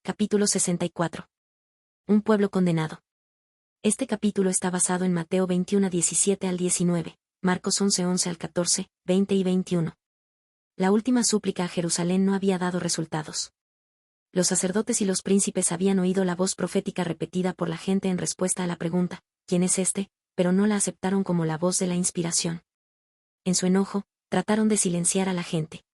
Capítulo 64. Un pueblo condenado. Este capítulo está basado en Mateo 21 17 al 19, Marcos 11 al 14, 20 y 21. La última súplica a Jerusalén no había dado resultados. Los sacerdotes y los príncipes habían oído la voz profética repetida por la gente en respuesta a la pregunta, ¿quién es este?, pero no la aceptaron como la voz de la inspiración. En su enojo, trataron de silenciar a la gente.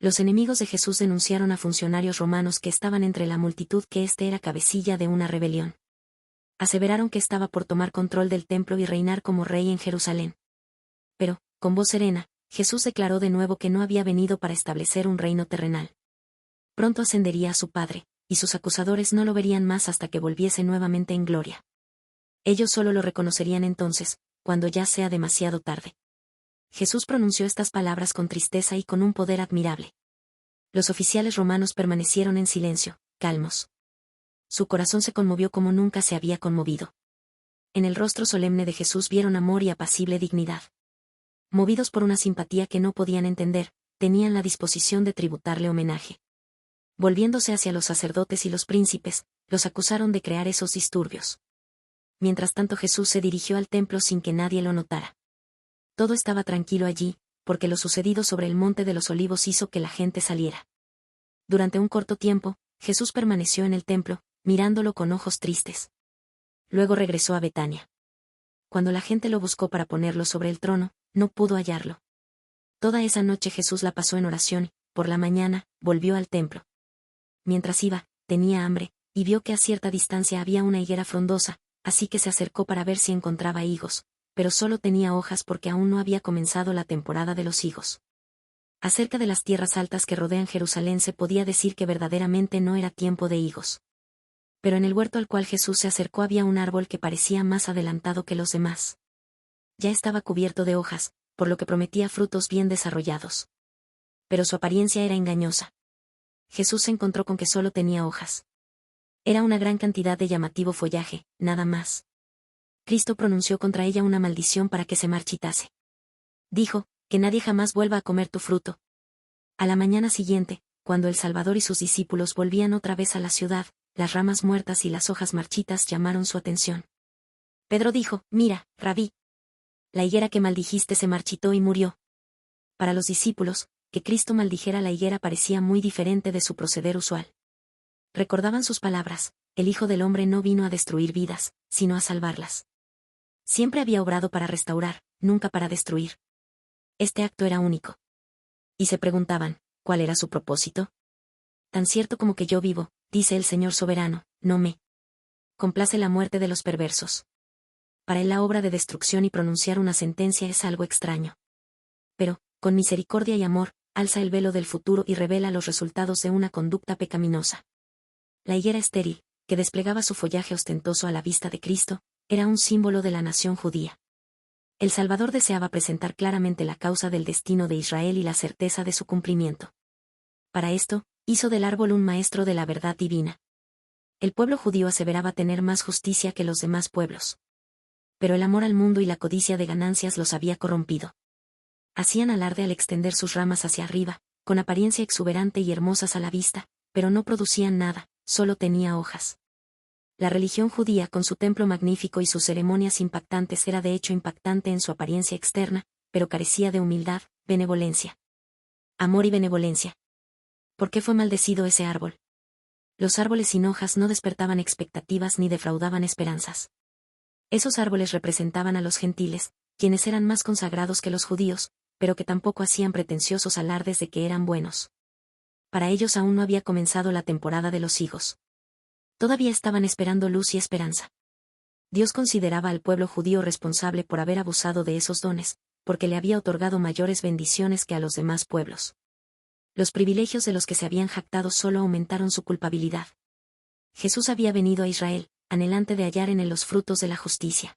Los enemigos de Jesús denunciaron a funcionarios romanos que estaban entre la multitud que éste era cabecilla de una rebelión. Aseveraron que estaba por tomar control del templo y reinar como rey en Jerusalén. Pero, con voz serena, Jesús declaró de nuevo que no había venido para establecer un reino terrenal. Pronto ascendería a su Padre, y sus acusadores no lo verían más hasta que volviese nuevamente en gloria. Ellos solo lo reconocerían entonces, cuando ya sea demasiado tarde. Jesús pronunció estas palabras con tristeza y con un poder admirable. Los oficiales romanos permanecieron en silencio, calmos. Su corazón se conmovió como nunca se había conmovido. En el rostro solemne de Jesús vieron amor y apacible dignidad. Movidos por una simpatía que no podían entender, tenían la disposición de tributarle homenaje. Volviéndose hacia los sacerdotes y los príncipes, los acusaron de crear esos disturbios. Mientras tanto Jesús se dirigió al templo sin que nadie lo notara. Todo estaba tranquilo allí, porque lo sucedido sobre el monte de los olivos hizo que la gente saliera. Durante un corto tiempo, Jesús permaneció en el templo, mirándolo con ojos tristes. Luego regresó a Betania. Cuando la gente lo buscó para ponerlo sobre el trono, no pudo hallarlo. Toda esa noche Jesús la pasó en oración y, por la mañana, volvió al templo. Mientras iba, tenía hambre, y vio que a cierta distancia había una higuera frondosa, así que se acercó para ver si encontraba higos, pero solo tenía hojas porque aún no había comenzado la temporada de los higos. Acerca de las tierras altas que rodean Jerusalén se podía decir que verdaderamente no era tiempo de higos. Pero en el huerto al cual Jesús se acercó había un árbol que parecía más adelantado que los demás. Ya estaba cubierto de hojas, por lo que prometía frutos bien desarrollados. Pero su apariencia era engañosa. Jesús se encontró con que solo tenía hojas. Era una gran cantidad de llamativo follaje, nada más. Cristo pronunció contra ella una maldición para que se marchitase. Dijo, que nadie jamás vuelva a comer tu fruto. A la mañana siguiente, cuando el Salvador y sus discípulos volvían otra vez a la ciudad, las ramas muertas y las hojas marchitas llamaron su atención. Pedro dijo, mira, Rabí. La higuera que maldijiste se marchitó y murió. Para los discípulos, que Cristo maldijera la higuera parecía muy diferente de su proceder usual. Recordaban sus palabras, el Hijo del Hombre no vino a destruir vidas, sino a salvarlas. Siempre había obrado para restaurar, nunca para destruir. Este acto era único. Y se preguntaban, ¿cuál era su propósito? Tan cierto como que yo vivo, dice el Señor soberano, no me complace la muerte de los perversos. Para él la obra de destrucción y pronunciar una sentencia es algo extraño. Pero, con misericordia y amor, alza el velo del futuro y revela los resultados de una conducta pecaminosa. La higuera estéril, que desplegaba su follaje ostentoso a la vista de Cristo, era un símbolo de la nación judía. El Salvador deseaba presentar claramente la causa del destino de Israel y la certeza de su cumplimiento. Para esto, hizo del árbol un maestro de la verdad divina. El pueblo judío aseveraba tener más justicia que los demás pueblos. Pero el amor al mundo y la codicia de ganancias los había corrompido. Hacían alarde al extender sus ramas hacia arriba, con apariencia exuberante y hermosas a la vista, pero no producían nada, solo tenía hojas. La religión judía con su templo magnífico y sus ceremonias impactantes era de hecho impactante en su apariencia externa, pero carecía de humildad, benevolencia. Amor y benevolencia. ¿Por qué fue maldecido ese árbol? Los árboles sin hojas no despertaban expectativas ni defraudaban esperanzas. Esos árboles representaban a los gentiles, quienes eran más consagrados que los judíos, pero que tampoco hacían pretenciosos alardes de que eran buenos. Para ellos aún no había comenzado la temporada de los higos. Todavía estaban esperando luz y esperanza. Dios consideraba al pueblo judío responsable por haber abusado de esos dones, porque le había otorgado mayores bendiciones que a los demás pueblos. Los privilegios de los que se habían jactado solo aumentaron su culpabilidad. Jesús había venido a Israel, anhelante de hallar en él los frutos de la justicia.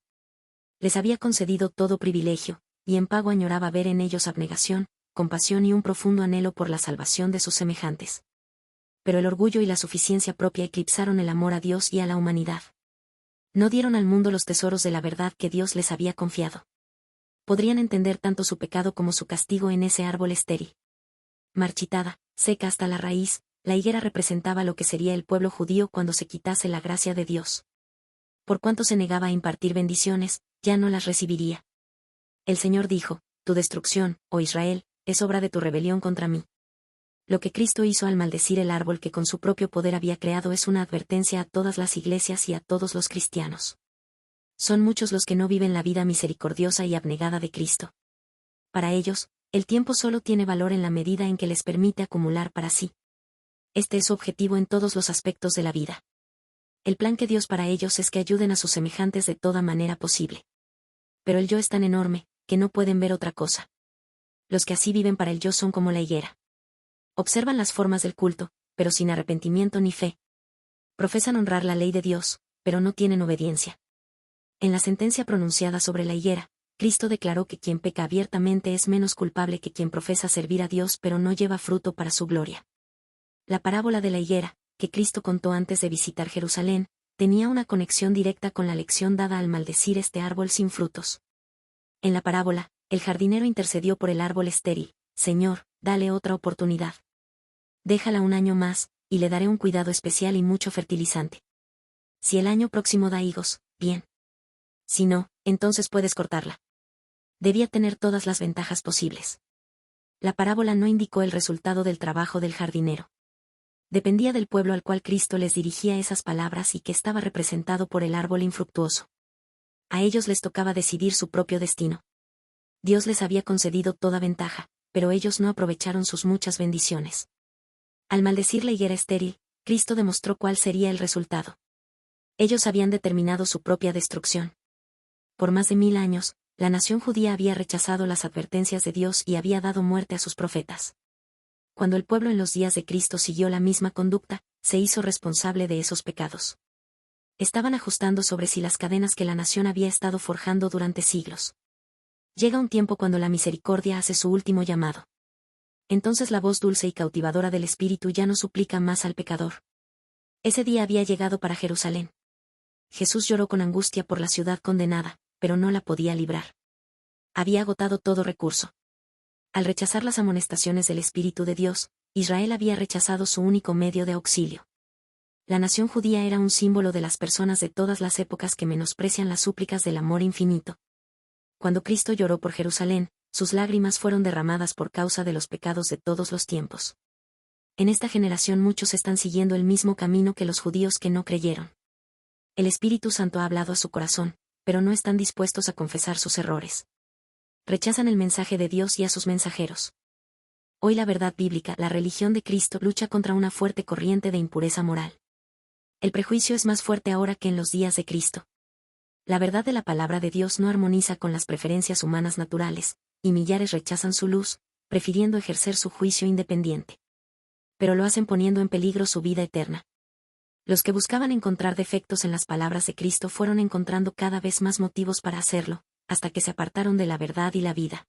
Les había concedido todo privilegio, y en pago añoraba ver en ellos abnegación, compasión y un profundo anhelo por la salvación de sus semejantes. Pero el orgullo y la suficiencia propia eclipsaron el amor a Dios y a la humanidad. No dieron al mundo los tesoros de la verdad que Dios les había confiado. Podrían entender tanto su pecado como su castigo en ese árbol estéril. Marchitada, seca hasta la raíz, La higuera representaba lo que sería el pueblo judío cuando se quitase la gracia de Dios. Por cuanto se negaba a impartir bendiciones, ya no las recibiría. El Señor dijo: tu destrucción, oh Israel, es obra de tu rebelión contra mí. Lo que Cristo hizo al maldecir el árbol que con su propio poder había creado es una advertencia a todas las iglesias y a todos los cristianos. Son muchos los que no viven la vida misericordiosa y abnegada de Cristo. Para ellos, el tiempo solo tiene valor en la medida en que les permite acumular para sí. Este es su objetivo en todos los aspectos de la vida. El plan que Dios para ellos es que ayuden a sus semejantes de toda manera posible. Pero el yo es tan enorme, que no pueden ver otra cosa. Los que así viven para el yo son como la higuera. Observan las formas del culto, pero sin arrepentimiento ni fe. Profesan honrar la ley de Dios, pero no tienen obediencia. En la sentencia pronunciada sobre la higuera, Cristo declaró que quien peca abiertamente es menos culpable que quien profesa servir a Dios pero no lleva fruto para su gloria. La parábola de la higuera, que Cristo contó antes de visitar Jerusalén, tenía una conexión directa con la lección dada al maldecir este árbol sin frutos. En la parábola, el jardinero intercedió por el árbol estéril: Señor, dale otra oportunidad. Déjala un año más, y le daré un cuidado especial y mucho fertilizante. Si el año próximo da higos, bien. Si no, entonces puedes cortarla. Debía tener todas las ventajas posibles. La parábola no indicó el resultado del trabajo del jardinero. Dependía del pueblo al cual Cristo les dirigía esas palabras y que estaba representado por el árbol infructuoso. A ellos les tocaba decidir su propio destino. Dios les había concedido toda ventaja, pero ellos no aprovecharon sus muchas bendiciones. Al maldecir la higuera estéril, Cristo demostró cuál sería el resultado. Ellos habían determinado su propia destrucción. Por más de 1000 años, la nación judía había rechazado las advertencias de Dios y había dado muerte a sus profetas. Cuando el pueblo en los días de Cristo siguió la misma conducta, se hizo responsable de esos pecados. Estaban ajustando sobre sí las cadenas que la nación había estado forjando durante siglos. Llega un tiempo cuando la misericordia hace su último llamado. Entonces la voz dulce y cautivadora del Espíritu ya no suplica más al pecador. Ese día había llegado para Jerusalén. Jesús lloró con angustia por la ciudad condenada, pero no la podía librar. Había agotado todo recurso. Al rechazar las amonestaciones del Espíritu de Dios, Israel había rechazado su único medio de auxilio. La nación judía era un símbolo de las personas de todas las épocas que menosprecian las súplicas del amor infinito. Cuando Cristo lloró por Jerusalén, sus lágrimas fueron derramadas por causa de los pecados de todos los tiempos. En esta generación muchos están siguiendo el mismo camino que los judíos que no creyeron. El Espíritu Santo ha hablado a su corazón, pero no están dispuestos a confesar sus errores. Rechazan el mensaje de Dios y a sus mensajeros. Hoy la verdad bíblica, la religión de Cristo, lucha contra una fuerte corriente de impureza moral. El prejuicio es más fuerte ahora que en los días de Cristo. La verdad de la palabra de Dios no armoniza con las preferencias humanas naturales, y millares rechazan su luz, prefiriendo ejercer su juicio independiente. Pero lo hacen poniendo en peligro su vida eterna. Los que buscaban encontrar defectos en las palabras de Cristo fueron encontrando cada vez más motivos para hacerlo, hasta que se apartaron de la verdad y la vida.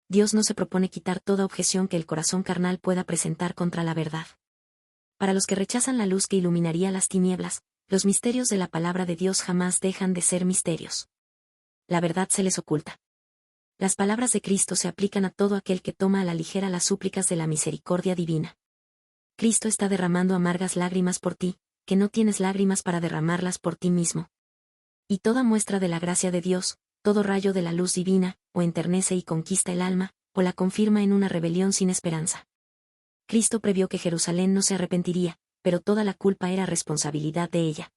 Dios no se propone quitar toda objeción que el corazón carnal pueda presentar contra la verdad. Para los que rechazan la luz que iluminaría las tinieblas, los misterios de la palabra de Dios jamás dejan de ser misterios. La verdad se les oculta. Las palabras de Cristo se aplican a todo aquel que toma a la ligera las súplicas de la misericordia divina. Cristo está derramando amargas lágrimas por ti, que no tienes lágrimas para derramarlas por ti mismo. Y toda muestra de la gracia de Dios, todo rayo de la luz divina, o enternece y conquista el alma, o la confirma en una rebelión sin esperanza. Cristo previó que Jerusalén no se arrepentiría, pero toda la culpa era responsabilidad de ella.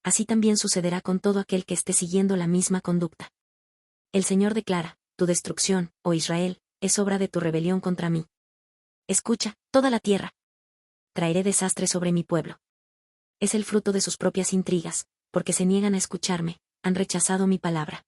Así también sucederá con todo aquel que esté siguiendo la misma conducta. El Señor declara: tu destrucción, oh Israel, es obra de tu rebelión contra mí. Escucha, toda la tierra. Traeré desastre sobre mi pueblo. Es el fruto de sus propias intrigas, porque se niegan a escucharme, han rechazado mi palabra.